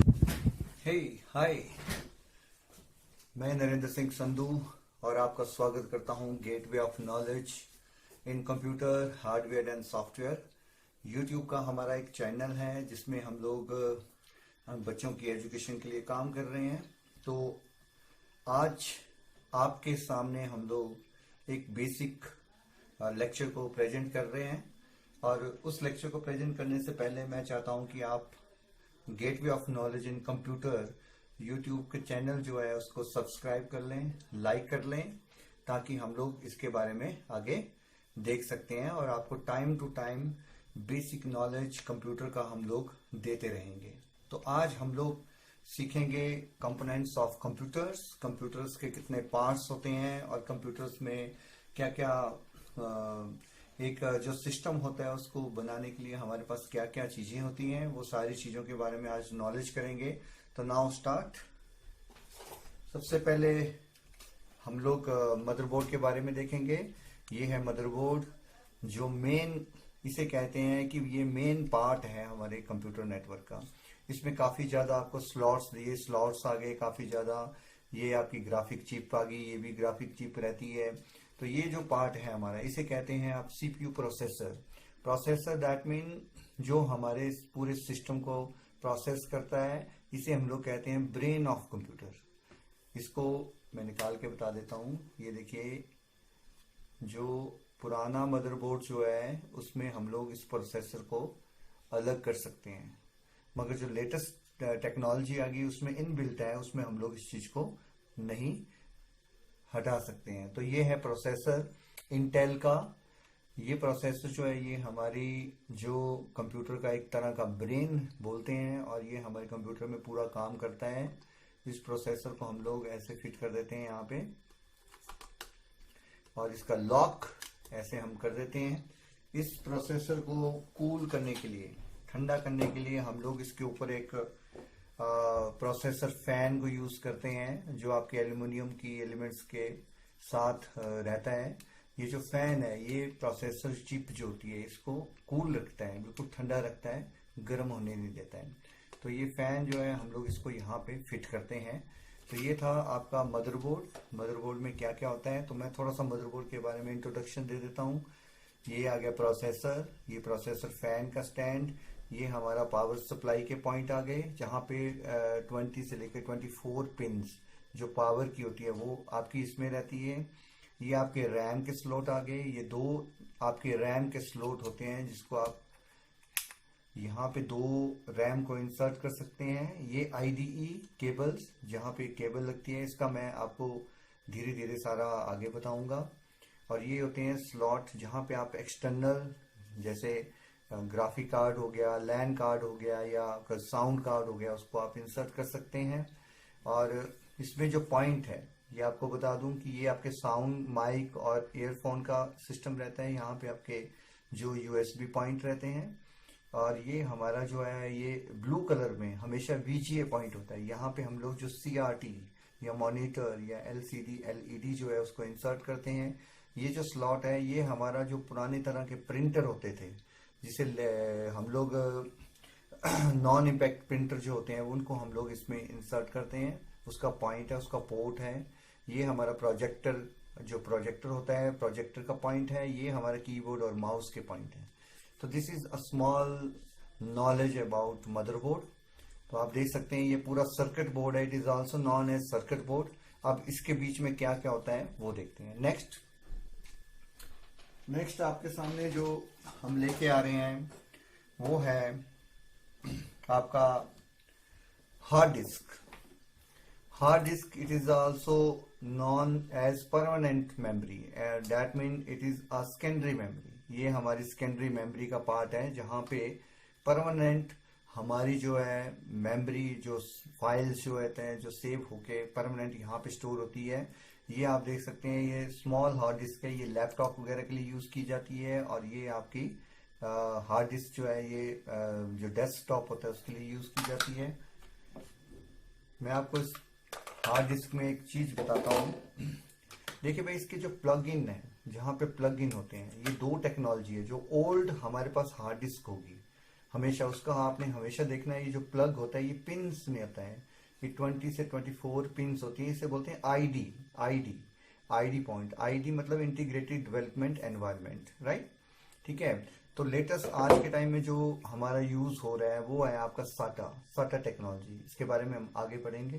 हे हाय, मैं नरेंद्र सिंह संधू और आपका स्वागत करता हूं gateway of knowledge in computer hardware and software. YouTube का हमारा एक चैनल है जिसमें हम लोग बच्चों की एजुकेशन के लिए काम कर रहे हैं। तो आज आपके सामने हम लोग एक बेसिक लेक्चर को प्रेजेंट कर रहे हैं और उस लेक्चर को प्रेजेंट करने से पहले मैं चाहता हूं कि आप gateway of knowledge in computer YouTube के चैनल जो है उसको सब्सक्राइब कर लें, लाइक कर लें, ताकि हम लोग इसके बारे में आगे देख सकते हैं और आपको time to time basic knowledge computer का हम लोग देते रहेंगे। तो आज हम लोग सीखेंगे कंपोनेंट्स ऑफ कंप्यूटर्स, कंप्यूटर्स के कितने पार्ट्स होते हैं और कंप्यूटर्स में क्या क्या एक जो सिस्टम होता है उसको बनाने के लिए हमारे पास क्या क्या चीजें होती हैं, वो सारी चीजों के बारे में आज नॉलेज करेंगे। तो नाउ स्टार्ट। सबसे पहले हम लोग मदरबोर्ड के बारे में देखेंगे। ये है मदरबोर्ड, जो मेन इसे कहते हैं कि ये मेन पार्ट है हमारे कंप्यूटर नेटवर्क का। इसमें काफी ज्यादा आपको स्लॉट्स दिए, स्लॉट्स आ गए काफी ज्यादा। ये आपकी ग्राफिक चिप आ गई, ये भी ग्राफिक चिप रहती है। तो ये जो पार्ट है हमारा, इसे कहते हैं आप CPU processor. Processor that mean जो हमारे पूरे सिस्टम को प्रोसेस करता है, इसे हम लोग कहते हैं ब्रेन ऑफ कंप्यूटर। इसको मैं निकाल के बता देता हूं। ये देखिए, जो पुराना मदरबोर्ड जो है उसमें हम लोग इस प्रोसेसर को अलग कर सकते हैं, मगर जो लेटेस्ट टेक्नोलॉजी आ गई उसमें इनबिल्ट है, उसमें हम लोग इस चीज को नहीं हटा सकते हैं। तो ये है प्रोसेसर इंटेल का। ये प्रोसेसर जो है ये हमारी जो कंप्यूटर का एक तरह का ब्रेन बोलते हैं और ये हमारे कंप्यूटर में पूरा काम करता है। इस प्रोसेसर को हम लोग ऐसे फिट कर देते हैं यहाँ पे और इसका लॉक ऐसे हम कर देते हैं। इस प्रोसेसर को कूल करने के लिए, ठंडा करने के लिए हम लोग इसके ऊपर एक प्रोसेसर फैन को यूज करते हैं, जो आपके एल्युमिनियम की एलिमेंट्स के साथ रहता है। ये जो फैन है ये प्रोसेसर चिप जो होती है इसको कूल रखता है, बिल्कुल ठंडा रखता है, गर्म होने नहीं देता है। तो ये फैन जो है हम लोग इसको यहाँ पे फिट करते हैं। तो ये था आपका मदरबोर्ड। मदरबोर्ड में क्या क्या होता है, तो मैं थोड़ा सा मदरबोर्ड के बारे में इंट्रोडक्शन दे देता हूँ। ये आ गया प्रोसेसर, ये प्रोसेसर फैन का स्टैंड, ये हमारा पावर सप्लाई के पॉइंट आ गए, जहाँ पे 20 से लेकर 24 पिंस जो पावर की होती है वो आपकी इसमें रहती है। ये आपके रैम के स्लॉट आ गए, ये दो आपके रैम के स्लॉट होते हैं जिसको आप यहाँ पे दो रैम को इंसर्ट कर सकते हैं। ये आईडीई केबल्स, जहाँ पे केबल लगती है, इसका मैं आपको धीरे धीरे सारा आगे बताऊंगा। और ये होते हैं स्लॉट जहाँ पे आप एक्सटर्नल जैसे ग्राफिक कार्ड हो गया, लैन कार्ड हो गया या साउंड कार्ड हो गया, उसको आप इंसर्ट कर सकते हैं। और इसमें जो पॉइंट है ये आपको बता दूं कि ये आपके साउंड, माइक और ईयरफोन का सिस्टम रहता है। यहाँ पे आपके जो यूएसबी पॉइंट रहते हैं और ये हमारा जो है ये ब्लू कलर में हमेशा वीजीए पॉइंट होता है। यहाँ पे हम लोग जो सीआरटी या मॉनिटर या एलसीडी एलईडी जो है उसको इंसर्ट करते हैं। ये जो स्लॉट है ये हमारा जो पुराने तरह के प्रिंटर होते थे, जिसे हम लोग नॉन इम्पैक्ट प्रिंटर जो होते हैं उनको हम लोग इसमें इंसर्ट करते हैं। उसका पॉइंट है, उसका पोर्ट है। ये हमारा प्रोजेक्टर, जो प्रोजेक्टर होता है, प्रोजेक्टर का पॉइंट है। ये हमारा कीबोर्ड और माउस के पॉइंट है। तो this is a small knowledge about motherboard. तो आप देख सकते हैं ये पूरा सर्किट बोर्ड है, it is also known as circuit board. अब इसके बीच में क्या क्या होता है वो देखते हैं। नेक्स्ट आपके सामने जो हम लेके आ रहे हैं वो है आपका hard disk. Hard disk, it is also known as permanent memory, that mean it is a secondary memory. ये हमारी सेकेंडरी मेमोरी का पार्ट है, जहां पे परमानेंट हमारी जो है मेमोरी, जो फाइल्स जो रहते हैं जो सेव होके परमानेंट यहाँ पे स्टोर होती है। ये आप देख सकते हैं, ये स्मॉल हार्ड डिस्क है, ये लैपटॉप वगैरह के लिए यूज की जाती है। और ये आपकी हार्ड डिस्क जो है ये जो डेस्कटॉप होता है उसके लिए यूज की जाती है। मैं आपको इस हार्ड डिस्क में एक चीज बताता हूँ। देखिए भाई, इसके जो प्लग इन है, जहाँ पे प्लग इन होते हैं, ये दो टेक्नोलॉजी है। जो ओल्ड हमारे पास हार्ड डिस्क होगी हमेशा उसका आपने हमेशा देखना है, ये जो प्लग होता है ये पिंस में आता है, ये 20 से 24 पिंस होती है, इसे बोलते हैं ID. ID ID point, ID मतलब इंटीग्रेटेड डेवलपमेंट एनवायरनमेंट, राइट। ठीक है। तो लेटेस्ट आज के टाइम में जो हमारा यूज हो रहा है वो है आपका साटा, साटा टेक्नोलॉजी। इसके बारे में हम आगे पढ़ेंगे।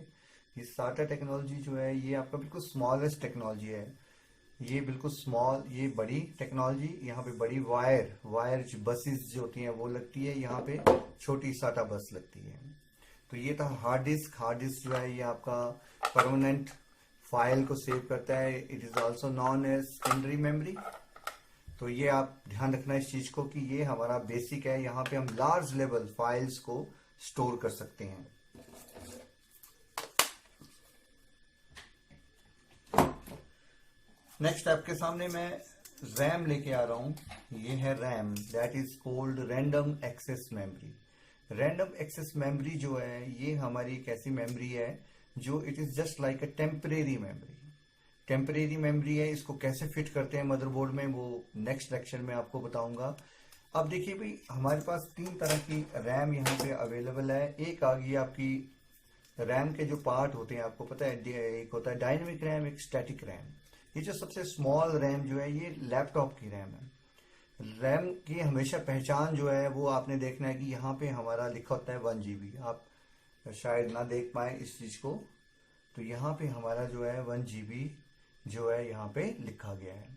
ये साटा टेक्नोलॉजी जो है ये आपका बिल्कुल स्मॉलेस्ट टेक्नोलॉजी है, ये बिल्कुल स्मॉल, ये बड़ी टेक्नोलॉजी। यहाँ पे बड़ी वायर जो बसेस जो होती हैं वो लगती है, यहाँ पे छोटी साटा बस लगती है। तो ये था हार्ड डिस्क। हार्ड डिस्क जो है ये आपका परमानेंट फाइल को सेव करता है, it is also known as secondary memory. तो ये आप ध्यान रखना इस चीज को कि ये हमारा बेसिक है, यहाँ पे हम लार्ज लेवल फाइल्स को स्टोर कर सकते हैं। नेक्स्ट आपके सामने मैं रैम लेके आ रहा हूं। ये है RAM, that is called random access memory. Random access memory जो है ये हमारी एक ऐसी मेमोरी है जो it is just like a temporary memory. Temporary memory है, इसको कैसे फिट करते हैं मदरबोर्ड में वो नेक्स्ट लेक्चर में आपको बताऊंगा। अब देखिए भाई, हमारे पास 3 तरह की रैम यहाँ पे अवेलेबल है। एक आ गई आपकी रैम के जो पार्ट होते हैं, आपको पता है, एक होता है डायनेमिक रैम, एक स्टैटिक रैम। ये जो सबसे स्मॉल रैम जो है ये लैपटॉप की रैम है। रैम की हमेशा पहचान जो है वो आपने देखना है कि यहाँ पे हमारा लिखा होता है 1 GB। आप शायद ना देख पाए इस चीज को, तो यहाँ पे हमारा जो है 1 GB जो है यहाँ पे लिखा गया है।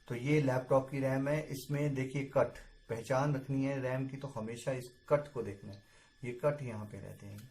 तो ये लैपटॉप की रैम है। इसमें देखिए कट, पहचान रखनी है रैम की तो हमेशा इस कट को देखना है, ये कट यहाँ पे रहते हैं।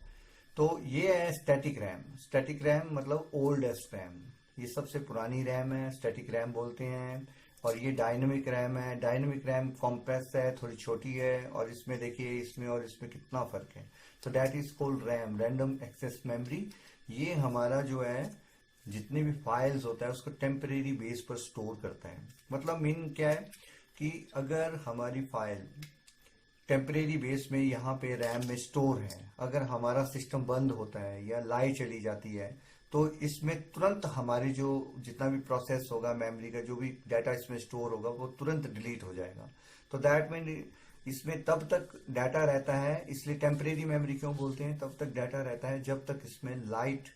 तो ये है स्टैटिक रैम। स्टैटिक रैम मतलब ओल्डेस्ट रैम, ये सबसे पुरानी रैम है, स्टैटिक रैम बोलते हैं। और ये डायनेमिक रैम है। डायनेमिक रैम कॉम्पैक्ट है, थोड़ी छोटी है, और इसमें देखिए इसमें और इसमें कितना फर्क है। तो that is called RAM, random access memory. ये हमारा जो है जितने भी फाइल्स होता है उसको टेम्परेरी बेस पर स्टोर करता है। मतलब मीन क्या है कि अगर हमारी फाइल टेम्परेरी बेस में यहाँ पे रैम में स्टोर है, अगर हमारा सिस्टम बंद होता है या लाइट चली जाती है तो इसमें तुरंत हमारी जो जितना भी प्रोसेस होगा मेमोरी का, जो भी डाटा इसमें स्टोर होगा वो तुरंत डिलीट हो जाएगा। तो दैट मीन इसमें तब तक डाटा रहता है, इसलिए टेम्परेरी मेमोरी क्यों बोलते हैं, तब तक डाटा रहता है जब तक इसमें लाइट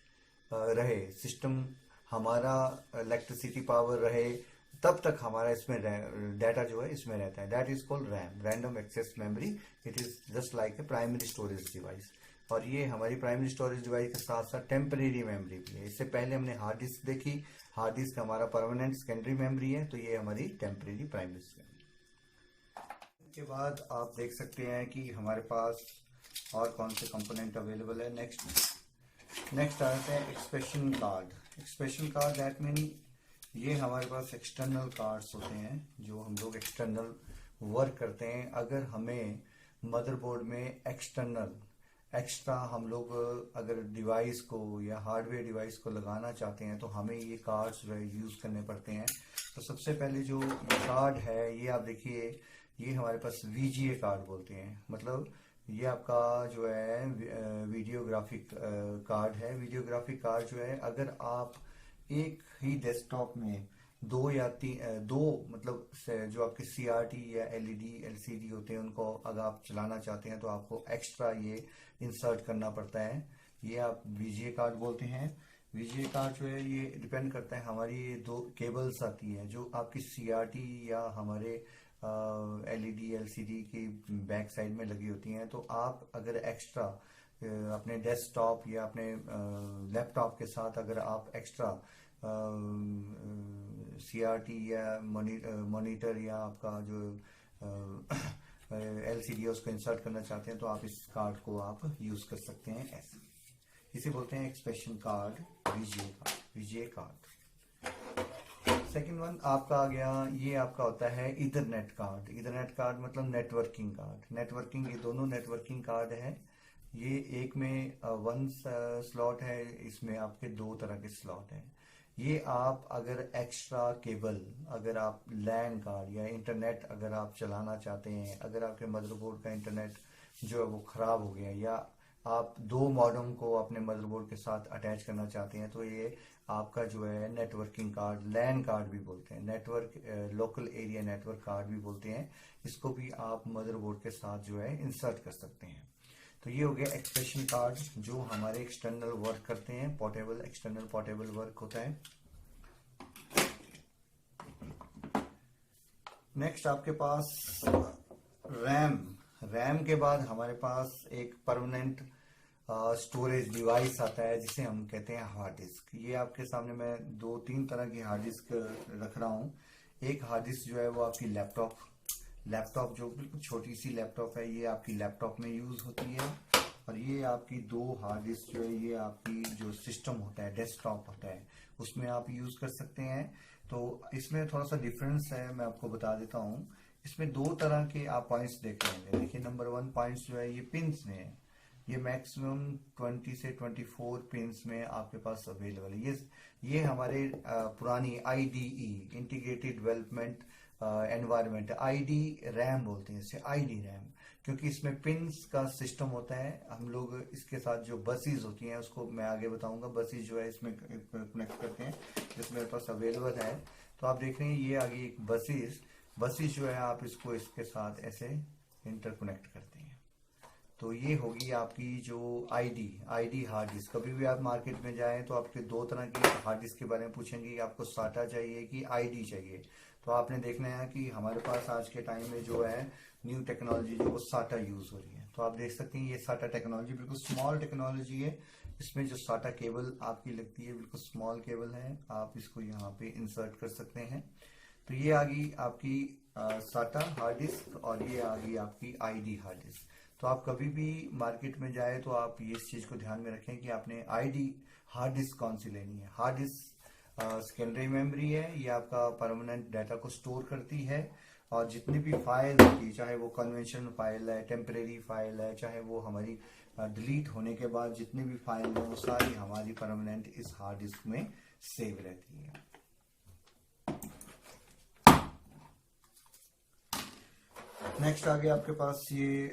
रहे, सिस्टम हमारा इलेक्ट्रिसिटी पावर रहे, तब तक हमारा इसमें डाटा जो है इसमें रहता है। That is called RAM, random access memory. It is just like a primary storage device. और ये हमारी प्राइमरी स्टोरेज डिवाइस के साथ साथ टेम्परेरी मेमोरी भी है। इससे पहले हमने हार्ड डिस्क देखी, हार्ड डिस्क हमारा परमानेंट सेकेंडरी मेमोरी है, तो ये हमारी टेम्परेरी प्राइमरी मेमोरी। के बाद आप देख सकते हैं कि हमारे पास और कौन से कंपोनेंट अवेलेबल है। नेक्स्ट आते हैं expression card. Expression card that mean ये हमारे पास एक्सटर्नल कार्ड्स होते हैं जो हम लोग एक्सटर्नल वर्क करते हैं। अगर हमें मदरबोर्ड में एक्स्ट्रा हम लोग अगर डिवाइस को या हार्डवेयर डिवाइस को लगाना चाहते हैं तो हमें ये कार्ड्स जो है यूज करने पड़ते हैं। तो सबसे पहले जो कार्ड है ये आप देखिए, ये हमारे पास VGA कार्ड बोलते हैं। मतलब ये आपका जो है वीडियोग्राफिक कार्ड है। वीडियोग्राफिक कार्ड जो है अगर आप एक ही डेस्कटॉप में दो मतलब जो आपके CRT या LED LCD होते हैं उनको अगर आप चलाना चाहते हैं तो आपको एक्स्ट्रा ये इंसर्ट करना पड़ता है। ये आप VGA कार्ड बोलते हैं। VGA कार्ड जो है ये डिपेंड करता है, हमारी ये 2 केबल्स आती हैं जो आपकी CRT या हमारे LED LCD की बैक साइड में लगी होती हैं। तो आप अगर एक्स्ट्रा अपने डेस्कटॉप या अपने लैपटॉप के साथ अगर आप एक्स्ट्रा CRT या मॉनिटर या आपका जो LCD उसको इंसर्ट करना चाहते हैं तो आप इस कार्ड को आप यूज कर सकते हैं। ऐसे इसे बोलते हैं expression card, VGA card. Second one आपका आ गया, ये आपका होता है इथरनेट कार्ड। इथरनेट कार्ड मतलब नेटवर्किंग कार्ड। नेटवर्किंग, ये दोनों नेटवर्किंग कार्ड है। ये एक में 1 स्लॉट है, इसमें आपके 2 तरह के स्लॉट हैं। ये आप अगर एक्स्ट्रा केबल, अगर आप लैन कार्ड या इंटरनेट अगर आप चलाना चाहते हैं, अगर आपके मदरबोर्ड का इंटरनेट जो है वो खराब हो गया या आप दो मॉडेम को अपने मदरबोर्ड के साथ अटैच करना चाहते हैं तो ये आपका जो है नेटवर्किंग कार्ड, लैन कार्ड भी बोलते हैं, network local area network card भी बोलते हैं, इसको भी आप मदरबोर्ड के साथ जो है इंसर्ट कर सकते हैं। तो ये हो गया एक्सप्रेशन कार्ड जो हमारे एक्सटर्नल वर्क करते हैं, पोर्टेबल एक्सटर्नल पोर्टेबल वर्क होता है। नेक्स्ट आपके पास रैम, रैम के बाद हमारे पास एक परमानेंट स्टोरेज डिवाइस आता है जिसे हम कहते हैं हार्ड डिस्क। ये आपके सामने मैं दो तीन तरह की हार्ड डिस्क रख रहा हूँ। एक हार्ड डिस्क जो है वो आपकी लैपटॉप जो बिल्कुल छोटी सी लैपटॉप है, ये आपकी लैपटॉप में यूज होती है। और ये आपकी दो हार्ड डिस्क जो है ये आपकी जो सिस्टम होता है, डेस्कटॉप होता है, उसमें आप यूज कर सकते हैं। तो इसमें थोड़ा सा डिफरेंस है, मैं आपको बता देता हूँ। इसमें दो तरह के आप पॉइंट्स देख लेंगे। देखिए नंबर 1 पॉइंट्स जो है ये पिंस में है, ये मैक्सिमम 20 से 24 पिंस में आपके पास अवेलेबल है। ये हमारे पुरानी IDE integrated development environment, ID RAM बोलते हैं इसे, ID रैम, क्योंकि इसमें पिंस का सिस्टम होता है। हम लोग इसके साथ जो बसेस होती हैं उसको मैं आगे बताऊंगा, बसेस जो है इसमें कनेक्ट करते हैं, जिसमें मेरे पास अवेलेबल है। तो आप देख रहे हैं ये आगे एक बसेस जो है आप इसको इसके साथ ऐसे इंटरकनेक्ट करते हैं। तो ये होगी आपकी जो ID हार्ड डिस्क। कभी भी आप मार्केट में जाएं तो आपके दो तरह की हार्ड डिस्क के बारे में पूछेंगे कि आपको SATA चाहिए कि ID चाहिए। तो आपने देखना है कि हमारे पास आज के टाइम में जो है न्यू टेक्नोलॉजी जो वो SATA यूज हो रही है। तो आप देख सकते हैं ये SATA टेक्नोलॉजी बिल्कुल स्मॉल टेक्नोलॉजी है। इसमें जो SATA केबल आपकी लगती है बिल्कुल स्मॉल केबल है, आप इसको यहाँ पे इंसर्ट कर सकते हैं। तो ये आ गई आपकी SATA हार्ड डिस्क और ये आ गई आपकी ID हार्ड डिस्क। तो आप कभी भी मार्केट में जाए तो आप ये इस चीज को ध्यान में रखें कि आपने ID हार्ड डिस्क कौन सी लेनी है। हार्ड डिस्क सेकेंडरी मेमोरी है, ये आपका परमानेंट डाटा को स्टोर करती है, और जितनी भी फाइल होती है, चाहे वो कन्वेंशनल फाइल है, टेम्परेरी फाइल है, चाहे वो हमारी डिलीट होने के बाद जितनी भी फाइल है वो सारी हमारी परमानेंट इस हार्ड डिस्क में सेव रहती है। नेक्स्ट आगे आपके पास ये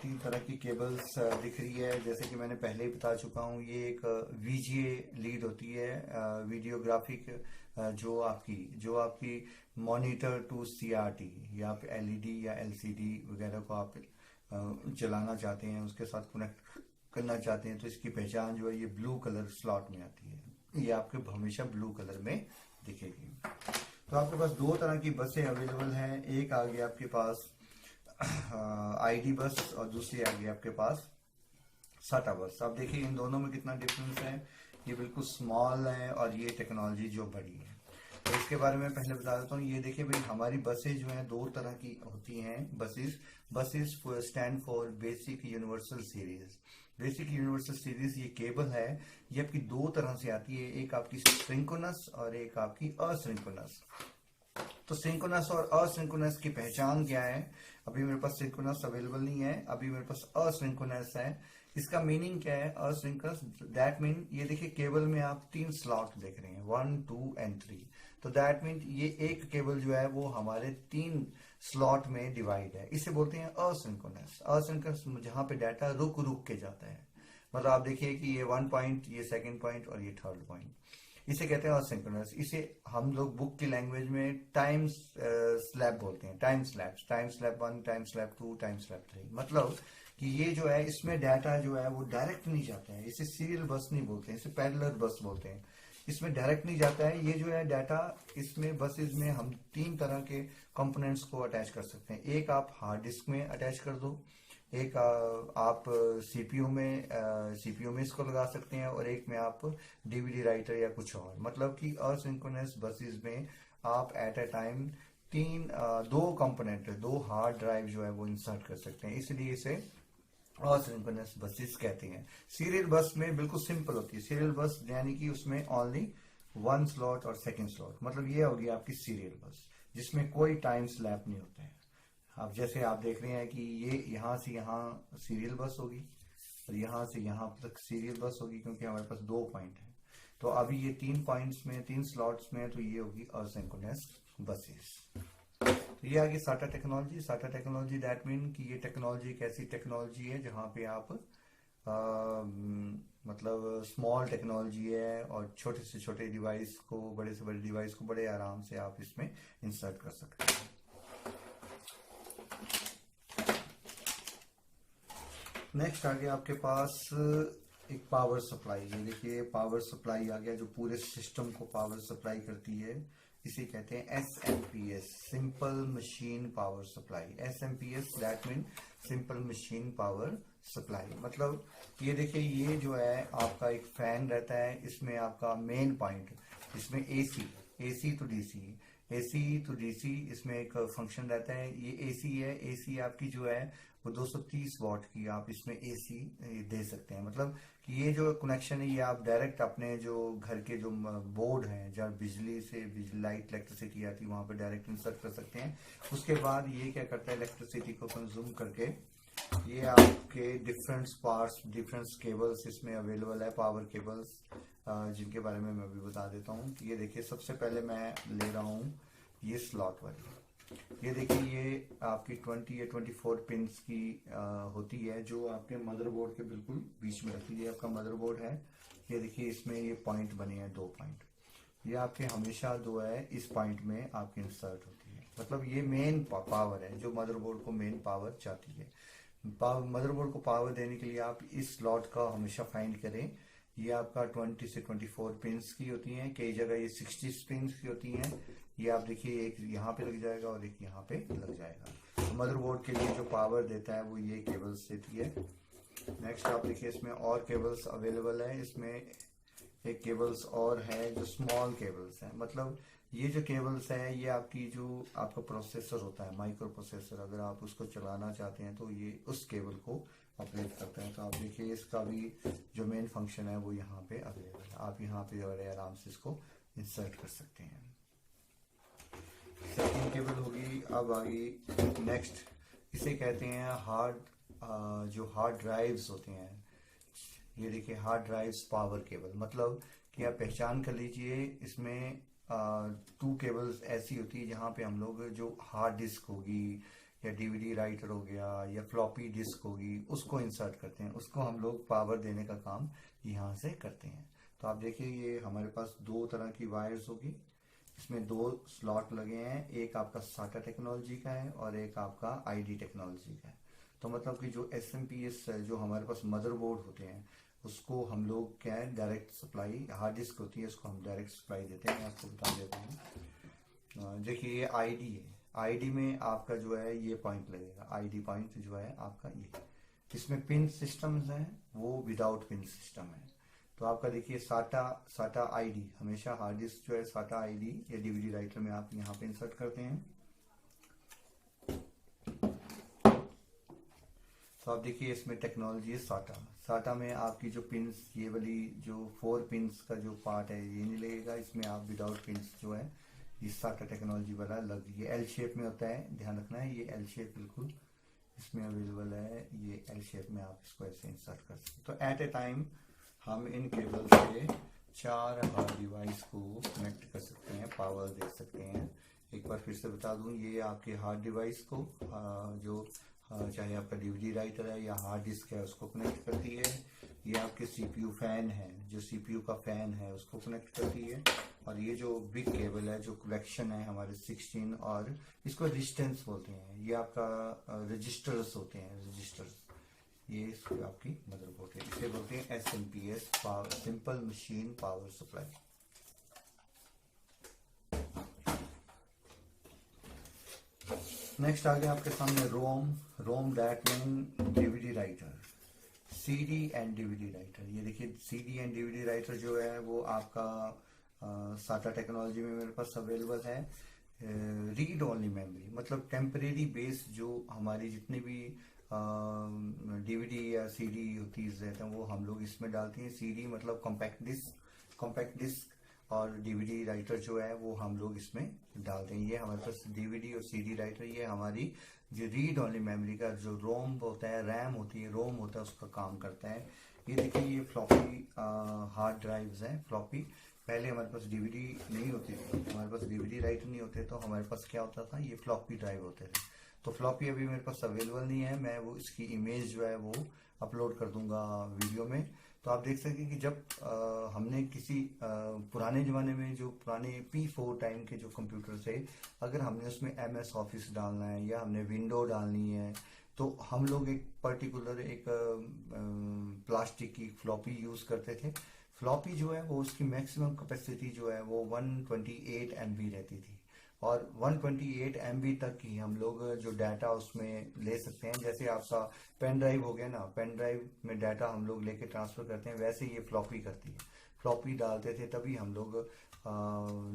तीन तरह की केबल्स दिख रही है। जैसे कि मैंने पहले ही बता चुका हूँ, ये एक VGA लीड होती है, वीडियोग्राफिक, जो आपकी मॉनिटर टू CRT या आप LED या LCD वगैरह को आप चलाना चाहते हैं, उसके साथ कनेक्ट करना चाहते हैं, तो इसकी पहचान जो है ये ब्लू कलर स्लॉट में आती है। ये आपके हमेशा ब्लू कलर में दिखेगी। तो आपके पास दो तरह की बसें अवेलेबल हैं। एक आ गई आपके पास ID बस और दूसरी आ गई आपके पास SATA बस। आप देखिए इन दोनों में कितना डिफरेंस है, ये बिल्कुल स्मॉल है और ये टेक्नोलॉजी जो बड़ी है। तो इसके बारे में पहले बता देता हूँ। ये देखिए भाई हमारी बसें जो हैं दो तरह की होती हैं। Buses stand for basic universal series. Basic universal series ये केबल है, ये आपकी दो तरह से आती है, एक आपकी सिंक्रोनस और एक आपकी असिंक्रोनस। तो सिंक्रोनस और असिंक्रोनस की पहचान क्या है? अभी मेरे पास सिंक्रोनस अवेलेबल नहीं है, अभी मेरे पास असिंक्रोनस है। इसका मीनिंग क्या है असिंक्रोनस? दैट मीन ये देखिए केबल में आप 3 स्लॉट देख रहे हैं, 1, 2 एंड 3। तो दैट मीन ये एक केबल जो है वो हमारे 3 स्लॉट में डिवाइड है, इसे बोलते हैं असिंक्रोनस। असिंक्रोनस जहां पे डाटा रुक रुक के जाता है, मतलब आप देखिए कि ये 1 पॉइंट, ये 2nd पॉइंट और ये 3rd पॉइंट, इसे कहते हैं असिंक्रोनस। इसे हम लोग बुक की लैंग्वेज में टाइम स्लैब बोलते हैं, time slab 1, time slab 2, time slab 3। मतलब कि ये जो है इसमें डाटा जो है वो डायरेक्ट नहीं जाता है, इसे सीरियल बस नहीं बोलते हैं, इसे पैरेलल बस बोलते हैं। इसमें डायरेक्ट नहीं जाता है ये जो है डाटा। इसमें बसेस में हम 3 तरह के कंपोनेंट्स को अटैच कर सकते हैं। एक आप हार्ड डिस्क में अटैच कर दो, एक आप सीपीयू में इसको लगा सकते हैं, और एक में आप DVD राइटर या कुछ और। मतलब कि असिंक्रोनस बसेस में आप at a time 2 component, 2 hard drive जो है वो इंसर्ट कर सकते हैं, इसलिए इसे असिंक्रोनस बसेस कहते हैं। सीरियल बस में बिल्कुल सिंपल होती है। सीरियल बस यानी कि उसमें ओनली 1 स्लॉट और 2nd स्लॉट, मतलब ये होगी आपकी सीरियल बस, जिसमें कोई टाइम स्लैप नहीं होता है। अब जैसे आप देख रहे हैं कि ये यहां से यहां सीरियल बस होगी और यहां से यहां तक सीरियल बस होगी, क्योंकि हमारे पास 2 पॉइंट है। तो अभी ये 3 पॉइंट्स में, 3 स्लॉट्स में, तो ये होगी असिंक्रोनस बसेस। तो ये आ गई SATA टेक्नोलॉजी। दैट मीन कि ये टेक्नोलॉजी एक ऐसी टेक्नोलॉजी है जहां पे आप मतलब स्मॉल टेक्नोलॉजी है, और छोटे से छोटे डिवाइस को, बड़े से बड़े डिवाइस को बड़े आराम से आप इसमें इंसर्ट कर सकते हैं। नेक्स्ट आ गया आपके पास एक पावर सप्लाई। ये देखिए पावर सप्लाई आ गया, जो पूरे सिस्टम को पावर सप्लाई करती है। इसे कहते हैं SMPS, simple machine power supply. SMPS that mean simple machine power supply. मतलब ये देखिए, ये जो है आपका एक फैन रहता है, इसमें आपका मेन पॉइंट, इसमें AC टू DC इसमें एक फंक्शन रहता है। ये AC है, AC आपकी जो है वो 230 वॉट की आप इसमें AC दे सकते हैं। मतलब कि ये जो कनेक्शन है ये आप डायरेक्ट अपने जो घर के जो बोर्ड हैं, जहाँ बिजली से लाइट इलेक्ट्रिसिटी आती है, वहां पर डायरेक्ट इंसर्ट कर सकते हैं। उसके बाद ये क्या करता है, इलेक्ट्रिसिटी को कंज्यूम करके ये आपके डिफरेंट पार्ट्स, डिफरेंट केबल्स इसमें अवेलेबल है, पावर केबल्स, जिनके बारे में मैं अभी बता देता हूँ। ये देखिए, सबसे पहले मैं ले रहा हूँ ये स्लॉट वाली। ये देखिए, ये आपकी 20 या 24 पिंस की होती है, जो आपके मदरबोर्ड के बिल्कुल बीच में रखी है। आपका मदरबोर्ड है, ये देखिए इसमें ये पॉइंट बने हैं, 2 पॉइंट। ये आपके हमेशा जो है इस पॉइंट में आपकी इंसर्ट होती है। मतलब ये मेन पावर है जो मदरबोर्ड को मेन पावर चाहती है। मदरबोर्ड को पावर देने के लिए आप इस स्लॉट का हमेशा फाइंड करें। ये आपका 20 से 24 पिंस की होती हैं, कई जगह ये 60 पिंस की होती हैं। ये आप देखिए, एक यहाँ पे लग जाएगा और एक यहाँ पे लग जाएगा। तो मदरबोर्ड के लिए जो पावर देता है वो ये केबल्स देती है। नेक्स्ट आप देखिए, इसमें और केबल्स अवेलेबल है। इसमें एक केबल्स और है जो स्मॉल केबल्स है। मतलब ये जो केबल्स है, ये आपकी जो आपका प्रोसेसर होता है, माइक्रो प्रोसेसर, अगर आप उसको चलाना चाहते हैं तो ये उस केबल को ऑपरेट करते हैं। तो आप देखिए, इसका भी जो मेन फंक्शन है वो यहाँ पे अवेलेबल है। आप यहाँ पे और आराम से इसको इंसर्ट कर सकते हैं। सेकेंड केबल होगी। अब आगे नेक्स्ट, इसे कहते हैं जो हार्ड ड्राइव्स होते हैं। ये देखिए, हार्ड ड्राइव्स पावर केबल। मतलब कि आप पहचान कर लीजिए, इसमें 2 केबल्स ऐसी होती है जहाँ पे हम लोग जो हार्ड डिस्क होगी या DVD राइटर हो गया या फ्लॉपी डिस्क होगी, उसको इंसर्ट करते हैं। उसको हम लोग पावर देने का काम यहाँ से करते हैं। तो आप देखिए, ये हमारे पास 2 तरह की वायर्स होगी। इसमें 2 स्लॉट लगे हैं, एक आपका SATA टेक्नोलॉजी का है और एक आपका ID टेक्नोलॉजी का है। तो मतलब कि जो SMPS जो हमारे पास मदरबोर्ड होते हैं, उसको हम लोग क्या है, डायरेक्ट सप्लाई, हार्ड डिस्क होती है, उसको हम डायरेक्ट सप्लाई देते हैं। मैं आपको बता देता हूँ। देखिए, ये ID है। ID में आपका जो है ये पॉइंट लगेगा, ID पॉइंट जो है आपका ये। इसमें पिन सिस्टम्स हैं, वो विदाउट पिन सिस्टम है। तो आपका देखिए, SATA ID, हमेशा हार्ड डिस्क जो है SATA ID या DVD राइटर में आप यहाँ पे इंसर्ट करते हैं। तो आप देखिए, इसमें टेक्नोलॉजी है SATA में आपकी जो पिंस, ये वाली जो 4 पिंस का जो पार्ट है ये नहीं लगेगा। इसमें आप विदाउट पिंस जो है ये SATA टेक्नोलॉजी वाला लग, ये L शेप में होता है, ध्यान रखना है। ये L शेप बिल्कुल इसमें अवेलेबल है। ये L शेप में आप इसको ऐसे इंसर्ट कर सकते हैं। तो एट ए टाइम हम इन केबल से 4 हार्ड डिवाइस को कनेक्ट कर सकते हैं, पावर दे सकते हैं। एक बार फिर से बता दूं, ये आपके हार्ड डिवाइस को जो चाहे आपका DVD राइटर है या हार्ड डिस्क है उसको कनेक्ट करती है। ये आपके CPU फैन है, जो CPU का फैन है उसको कनेक्ट करती है। और ये जो बिग केबल है, जो कलेक्शन है हमारे 16, और इसको रेजिस्टेंस बोलते हैं। ये आपका रजिस्टर्स होते हैं, रजिस्टर्स। ये आपकी मदरबोर्ड है, इसे बोलते हैं SMPS, simple machine power supply. Next आ गया आपके सामने ROM that mean DVD writer, CD and DVD writer. ये देखिए, CD एंड DVD राइटर जो है वो आपका SATA टेक्नोलॉजी में मेरे पास अवेलेबल है। रीड ओनली मेमोरी, मतलब टेम्परेरी बेस, जो हमारी जितनी भी DVD या CD होती है वो हम लोग इसमें डालते हैं। CD मतलब कॉम्पैक्ट डिस्क, और DVD राइटर जो है वो हम लोग इसमें डालते हैं। ये हमारे पास DVD और CD राइटर, ये हमारी जो रीड ओनली मेमोरी का जो रोम होता है, रैम होती है, रोम होता है, उसका काम करता है। ये देखिए, ये फ्लॉपी हार्ड ड्राइव्स हैं, फ्लॉपी। पहले हमारे पास DVD नहीं होती थी, हमारे पास DVD राइटर नहीं होते, तो हमारे पास क्या होता था, ये फ्लॉपी ड्राइव होते थे। तो फ्लॉपी अभी मेरे पास अवेलेबल नहीं है। मैं वो इसकी इमेज जो है वो अपलोड कर दूंगा वीडियो में। तो आप देख सकें कि जब हमने किसी पुराने ज़माने में जो पुराने P4 टाइम के जो कंप्यूटर थे, अगर हमने उसमें MS ऑफिस डालना है या हमने विंडो डालनी है, तो हम लोग एक पर्टिकुलर एक प्लास्टिक की फ्लॉपी यूज़ करते थे। फ्लॉपी जो है वो उसकी मैक्सिमम कैपेसिटी जो है वो 128 MB रहती थी, और 128 MB तक ही हम लोग जो डाटा उसमें ले सकते हैं। जैसे आपका पेन ड्राइव हो गया ना, पेन ड्राइव में डाटा हम लोग लेके ट्रांसफ़र करते हैं, वैसे ये फ्लॉपी करती है। फ्लॉपी डालते थे तभी हम लोग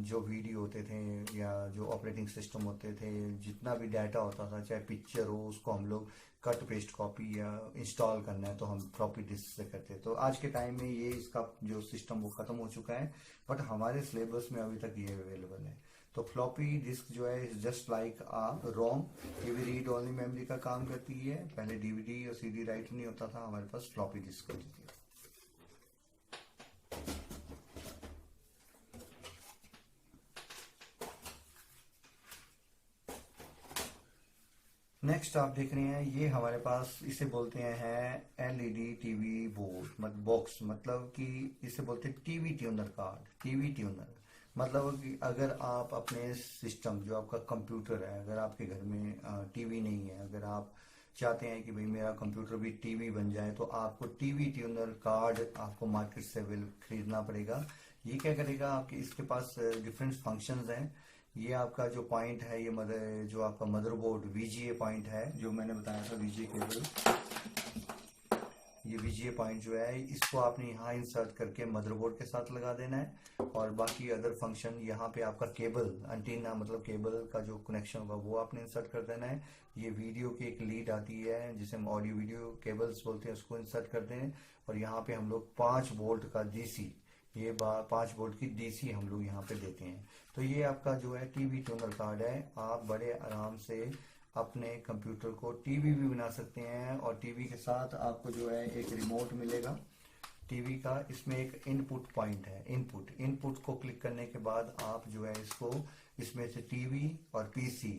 जो वीडियो होते थे या जो ऑपरेटिंग सिस्टम होते थे, जितना भी डाटा होता था, चाहे पिक्चर हो, उसको हम लोग कट पेस्ट कॉपी या इंस्टॉल करना है तो हम फ्लॉपी डिस्क से करते हैं। तो आज के टाइम में ये इसका जो सिस्टम वो ख़त्म हो चुका है, बट हमारे सिलेबस में अभी तक ये अवेलेबल है। तो फ्लॉपी डिस्क जो है इज जस्ट लाइक आ रोम, ये भी रीड ओनली मेमोरी का काम करती है। पहले DVD और CD राइट नहीं होता था, हमारे पास फ्लॉपी डिस्क होती थी। नेक्स्ट आप देख रहे हैं, ये हमारे पास इसे बोलते हैं LED TV बोर्ड, मतलब बॉक्स, मतलब कि इसे बोलते हैं TV tuner card. TV tuner मतलब कि अगर आप अपने सिस्टम जो आपका कंप्यूटर है, अगर आपके घर में TV नहीं है, अगर आप चाहते हैं कि भाई मेरा कंप्यूटर भी TV बन जाए, तो आपको TV ट्यूनर कार्ड आपको मार्केट से खरीदना पड़ेगा। ये क्या करेगा, आपके इसके पास डिफरेंट फंक्शंस हैं। ये आपका जो पॉइंट है, ये जो आपका मदरबोर्ड VGA पॉइंट है, जो मैंने बताया था VGA केबल, ये VGA पॉइंट जो है इसको आपने यहाँ इंसर्ट करके मदरबोर्ड के साथ लगा देना है। और बाकी अदर फंक्शन यहाँ पे आपका केबल एंटीना, मतलब केबल का जो कनेक्शन होगा वो आपने इंसर्ट कर देना है। ये वीडियो की एक लीड आती है जिसे हम ऑडियो वीडियो केबल्स बोलते हैं, उसको इंसर्ट कर दें। और यहाँ पे हम लोग 5 वोल्ट का DC, ये 5 वोल्ट की DC हम लोग यहाँ पे देते हैं। तो ये आपका जो है TV ट्यूनर कार्ड है। आप बड़े आराम से अपने कंप्यूटर को TV भी बना सकते हैं, और TV के साथ आपको जो है एक रिमोट मिलेगा TV का। इसमें एक इनपुट पॉइंट है, इनपुट को क्लिक करने के बाद आप जो है इसको, इसमें से TV और PC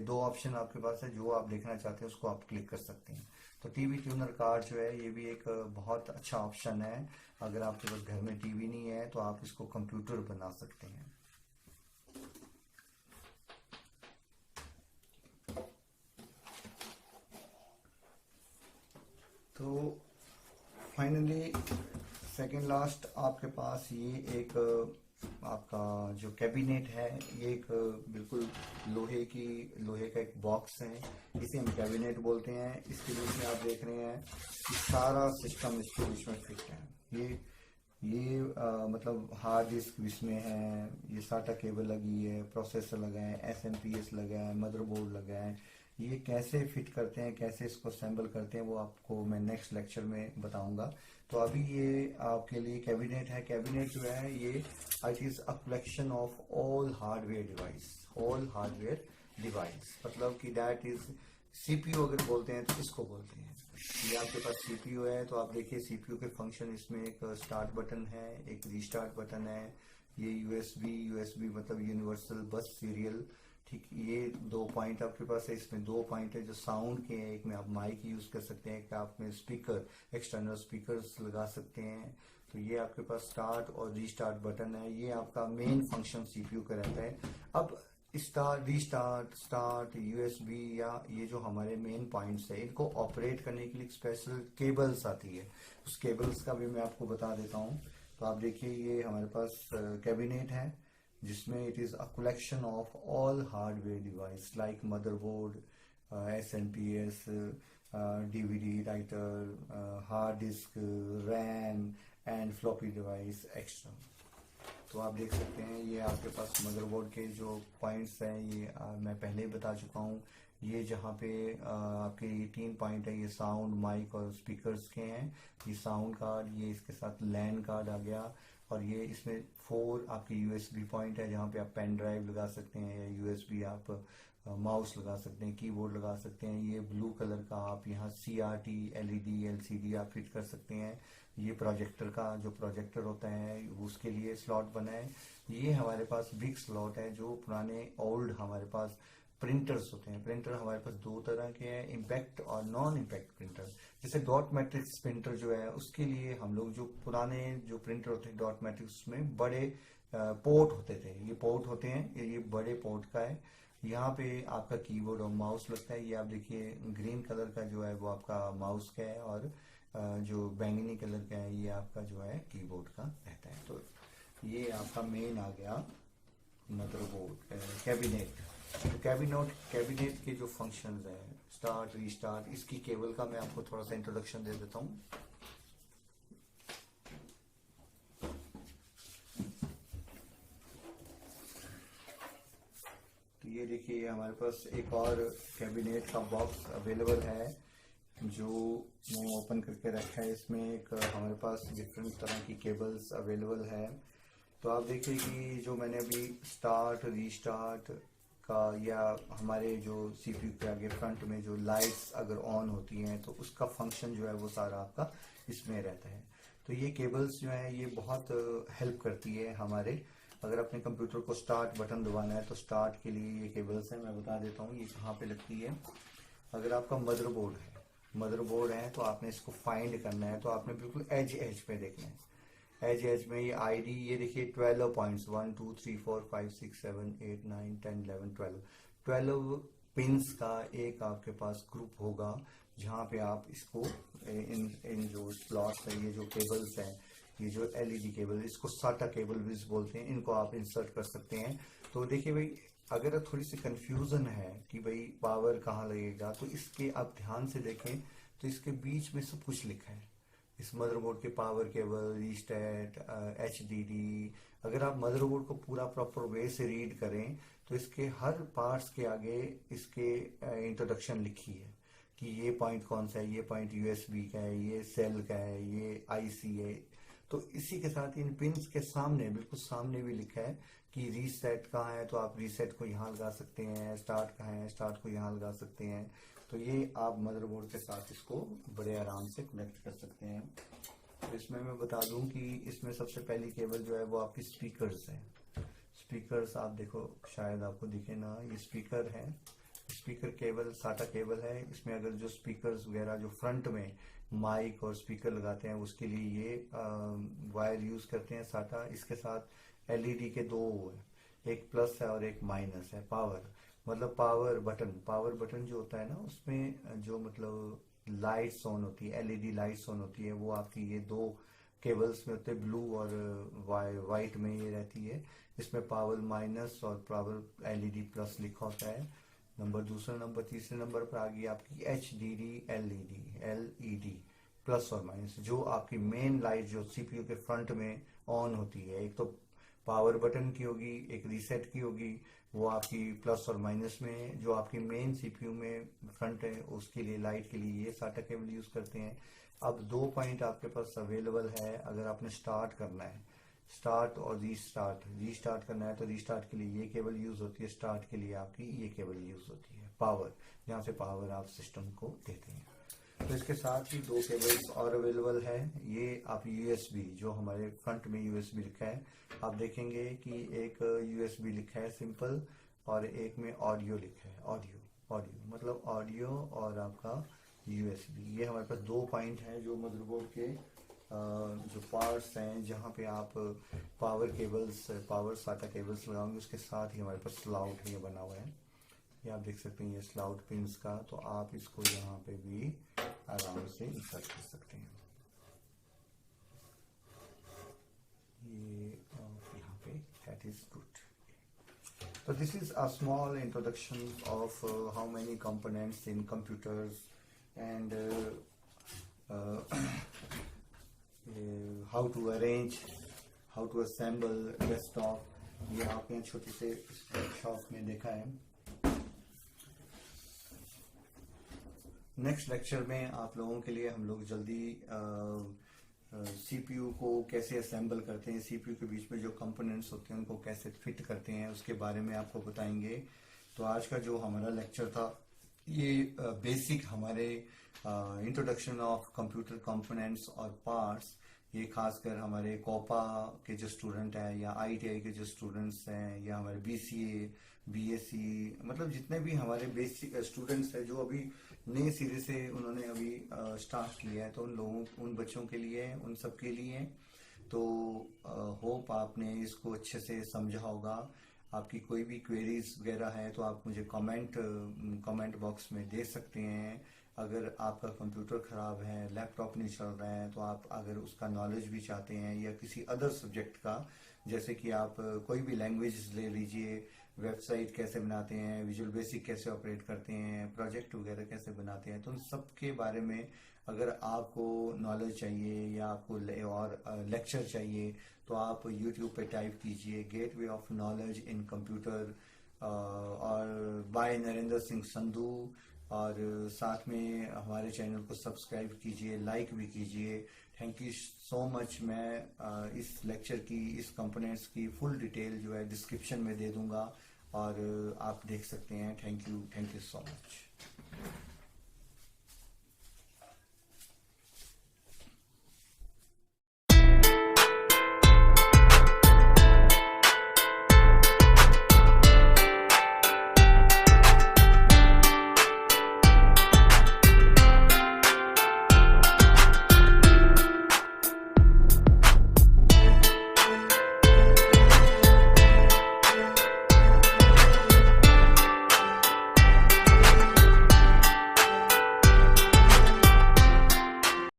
दो ऑप्शन आपके पास है, जो आप देखना चाहते हैं उसको आप क्लिक कर सकते हैं। तो TV ट्यूनर कार्ड जो है ये भी एक बहुत अच्छा ऑप्शन है। अगर आपके पास घर में TV नहीं है तो आप इसको कंप्यूटर बना सकते हैं। तो फाइनली सेकेंड लास्ट आपके पास ये एक आपका जो कैबिनेट है, ये एक बिल्कुल लोहे का एक बॉक्स है, इसे हम कैबिनेट बोलते हैं। इसके बीच में आप देख रहे हैं कि सारा सिस्टम इसके बीच में फिट है। ये मतलब हार्ड डिस्क इसमें है, ये साटा केबल लगी है, प्रोसेसर लगा है, SMPS लगा है, मदरबोर्ड लगा है। ये कैसे फिट करते हैं, कैसे इसको असेंबल करते हैं, वो आपको मैं नेक्स्ट लेक्चर में बताऊंगा। तो अभी ये आपके लिए कैबिनेट है। कैबिनेट जो है ये it is a collection of all hardware device, मतलब कि दैट इज CPU अगर बोलते हैं तो इसको बोलते हैं। ये आपके पास CPU है, तो आप देखिए CPU के फंक्शन, इसमें एक स्टार्ट बटन है, एक रीस्टार्ट बटन है, ये USB मतलब यूनिवर्सल बस सीरियल, ठीक। ये 2 पॉइंट आपके पास है, इसमें 2 पॉइंट है जो साउंड के हैं, एक में आप माइक यूज कर सकते हैं, एक आप में स्पीकर, एक्सटर्नल स्पीकर्स लगा सकते हैं। तो ये आपके पास स्टार्ट और रीस्टार्ट बटन है, ये आपका मेन फंक्शन CPU का रहता है। अब स्टार्ट USB या ये जो हमारे मेन पॉइंट्स है, इनको ऑपरेट करने के लिए स्पेशल केबल्स आती है, उस केबल्स का भी मैं आपको बता देता हूँ। तो आप देखिए ये हमारे पास कैबिनेट है, जिसमें it is a collection of all hardware device like motherboard, SMPS, DVD writer, hard disk, RAM and floppy device extra. तो आप देख सकते हैं ये आपके पास मदरबोर्ड के जो पॉइंट्स हैं, ये मैं पहले ही बता चुका हूँ। ये जहाँ पे आपके ये 3 पॉइंट है, ये साउंड, माइक और स्पीकर्स के हैं। ये साउंड कार्ड, ये इसके साथ लैन कार्ड आ गया, और ये इसमें 4 आपके USB पॉइंट है, जहाँ पे आप पेन ड्राइव लगा सकते हैं, या USB आप माउस लगा सकते हैं, कीबोर्ड लगा सकते हैं। ये ब्लू कलर का आप यहाँ CRT, LED, LCD आप फिट कर सकते हैं। ये प्रोजेक्टर का जो प्रोजेक्टर होता है उसके लिए स्लॉट बना है। ये हमारे पास बिग स्लॉट है, जो पुराने ओल्ड हमारे पास प्रिंटर्स होते हैं। प्रिंटर हमारे पास दो तरह के हैं, इम्पैक्ट और नॉन इम्पैक्ट प्रिंटर। जैसे डॉट मैट्रिक्स प्रिंटर जो है उसके लिए हम लोग जो पुराने जो प्रिंटर होते हैं डॉट मैट्रिक्स में बड़े पोर्ट होते थे, ये पोर्ट होते हैं, ये बड़े पोर्ट का है। यहाँ पे आपका कीबोर्ड और माउस लगता है। ये आप देखिए ग्रीन कलर का जो है वो आपका माउस का है, और जो बैंगनी कलर का है ये आपका जो है कीबोर्ड का रहता है। तो ये आपका मेन आ गया मदरबोर्ड कैबिनेट। तो कैबिनेट के जो फंक्शंस हैं, स्टार्ट रीस्टार्ट, इसकी केबल का मैं आपको थोड़ा सा इंट्रोडक्शन दे देता हूँ। तो ये देखिए हमारे पास एक और कैबिनेट का बॉक्स अवेलेबल है जो मैं ओपन करके रखा है। इसमें एक हमारे पास डिफरेंट तरह की केबल्स अवेलेबल है। तो आप देखिए कि जो मैंने अभी स्टार्ट रीस्टार्ट का, या हमारे जो सीपीयू के आगे फ्रंट में जो लाइट्स अगर ऑन होती हैं तो उसका फंक्शन जो है वो सारा आपका इसमें रहता है। तो ये केबल्स जो है ये बहुत हेल्प करती है हमारे, अगर अपने कंप्यूटर को स्टार्ट बटन दबाना है तो स्टार्ट के लिए ये केबल्स हैं। मैं बता देता हूँ ये कहाँ पे लगती है। अगर आपका मदरबोर्ड है तो आपने इसको फाइंड करना है, तो आपने बिल्कुल एज पे देखना है। एज में ये आईडी, ये देखिए 12 पॉइंट्स, 1 2 3 4 5 6 7 8 9 10 11 12 पिंस का एक आपके पास ग्रुप होगा, जहाँ पे आप इसको इन जो स्लॉट्स है, ये जो केबल्स हैं, ये जो एलईडी केबल, इसको साटा केबल भी बोलते हैं, इनको आप इंसर्ट कर सकते हैं। तो देखिए भाई, अगर थोड़ी सी कंफ्यूजन है कि भाई पावर कहाँ लगेगा, तो इसके आप ध्यान से देखें तो इसके बीच में सब कुछ लिखा है। इस मदरबोर्ड के पावर केबल, रीस्टेट, एचडीडी, अगर आप मदरबोर्ड को पूरा प्रॉपर वे से रीड करें तो इसके हर पार्ट्स के आगे इसके इंट्रोडक्शन लिखी है कि ये पॉइंट कौन सा है, ये पॉइंट यूएसबी का है, ये सेल का है, ये आईसी है। तो इसी के साथ इन पिंस के सामने, बिल्कुल सामने भी लिखा है कि रीसेट कहाँ है, तो आप रीसेट को यहाँ लगा सकते हैं। स्टार्ट कहाँ है, स्टार्ट को यहाँ लगा सकते हैं। तो ये आप मदरबोर्ड के साथ इसको बड़े आराम से कनेक्ट कर सकते हैं। तो इसमें मैं बता दूं कि इसमें सबसे पहली केबल जो है वो आपकी स्पीकर्स है। स्पीकर्स आप देखो, शायद आपको दिखे ना, ये स्पीकर है। स्पीकर केबल साटा केबल है। इसमें अगर जो स्पीकर्स वगैरह जो फ्रंट में माइक और स्पीकर लगाते हैं उसके लिए ये वायर यूज करते हैं साटा। इसके साथ एलईडी के दो है, एक प्लस है और एक माइनस है। मतलब पावर बटन जो होता है ना, उसमें जो मतलब लाइट्स ऑन होती है, एलईडी लाइट्स ऑन होती है, वो आपकी ये दो केबल्स में होते हैं, ब्लू और वाइट में ये रहती है। इसमें पावर माइनस और पावर एलईडी प्लस लिखा होता है। दूसरा नंबर, तीसरे नंबर पर आ गई आपकी एचडीडी एलईडी प्लस और माइनस, जो आपकी मेन लाइट जो सीपीयू के फ्रंट में ऑन होती है। एक तो पावर बटन की होगी, एक रीसेट की होगी, वो आपकी प्लस और माइनस में। जो आपकी मेन सीपीयू में फ्रंट है उसके लिए, लाइट के लिए ये साटा केबल यूज करते हैं। अब 2 पॉइंट आपके पास अवेलेबल है। अगर आपने स्टार्ट करना है, स्टार्ट और रीस्टार्ट करना है, तो रीस्टार्ट के लिए ये केबल यूज होती है, स्टार्ट के लिए आपकी ये केबल यूज होती है। पावर, जहाँ से पावर आप सिस्टम को देते हैं। तो इसके साथ ही 2 केबल्स और अवेलेबल है। ये आप यूएसबी, जो हमारे फ्रंट में यूएसबी लिखा है, आप देखेंगे कि एक यूएसबी लिखा है सिंपल, और एक में ऑडियो लिखा है। ऑडियो मतलब ऑडियो और आपका यूएसबी। ये हमारे पास 2 पॉइंट हैं जो मदरबोर्ड के जो पार्ट्स हैं, जहाँ पे आप पावर साटा केबल्स लगाओगे। उसके साथ ही हमारे पास स्लाउट ये बना हुआ है, ये आप देख सकते हैं, ये स्लाउट पिंस का। तो आप इसको यहाँ पे भी आराम से इंसर्ट कर सकते हैं। ये यहाँ पे, that is good. So this is a small introduction of how many components in computers and how to arrange, how to assemble desktop. ये आपने छोटे से शॉप में देखा है। नेक्स्ट लेक्चर में आप लोगों के लिए हम लोग जल्दी सीपीयू को कैसे असेंबल करते हैं, सीपीयू के बीच में जो कंपोनेंट्स होते हैं उनको कैसे फिट करते हैं, उसके बारे में आपको बताएंगे। तो आज का जो हमारा लेक्चर था ये बेसिक हमारे इंट्रोडक्शन ऑफ कंप्यूटर कंपोनेंट्स और पार्ट्स, ये खासकर हमारे कोपा के जो स्टूडेंट हैं या आईटीआई के जो स्टूडेंट्स हैं या हमारे बीसीए बीएससी, मतलब जितने भी हमारे बेसिक स्टूडेंट्स हैं जो अभी नए सिरे से उन्होंने अभी स्टार्ट किया है, तो उन लोगों उन बच्चों के लिए उन सब के लिए है। तो होप आपने इसको अच्छे से समझा होगा। आपकी कोई भी क्वेरीज वगैरह है तो आप मुझे कमेंट बॉक्स में दे सकते हैं। अगर आपका कंप्यूटर खराब है, लैपटॉप नहीं चल रहा है, तो आप अगर उसका नॉलेज भी चाहते हैं या किसी अदर सब्जेक्ट का, जैसे कि आप कोई भी लैंग्वेज ले लीजिए, वेबसाइट कैसे बनाते हैं, विजुअल बेसिक कैसे ऑपरेट करते हैं, प्रोजेक्ट वगैरह कैसे बनाते हैं, तो उन सब के बारे में अगर आपको नॉलेज चाहिए या आपको और लेक्चर चाहिए, तो आप यूट्यूब पे टाइप कीजिए gateway of knowledge in computer और बाय नरेंद्र सिंह संधू, और साथ में हमारे चैनल को सब्सक्राइब कीजिए, लाइक भी कीजिए। Thank you so much. मैं इस लेक्चर की, इस कंपोनेंट्स की फुल डिटेल जो है डिस्क्रिप्शन में दे दूंगा और आप देख सकते हैं। Thank you so much.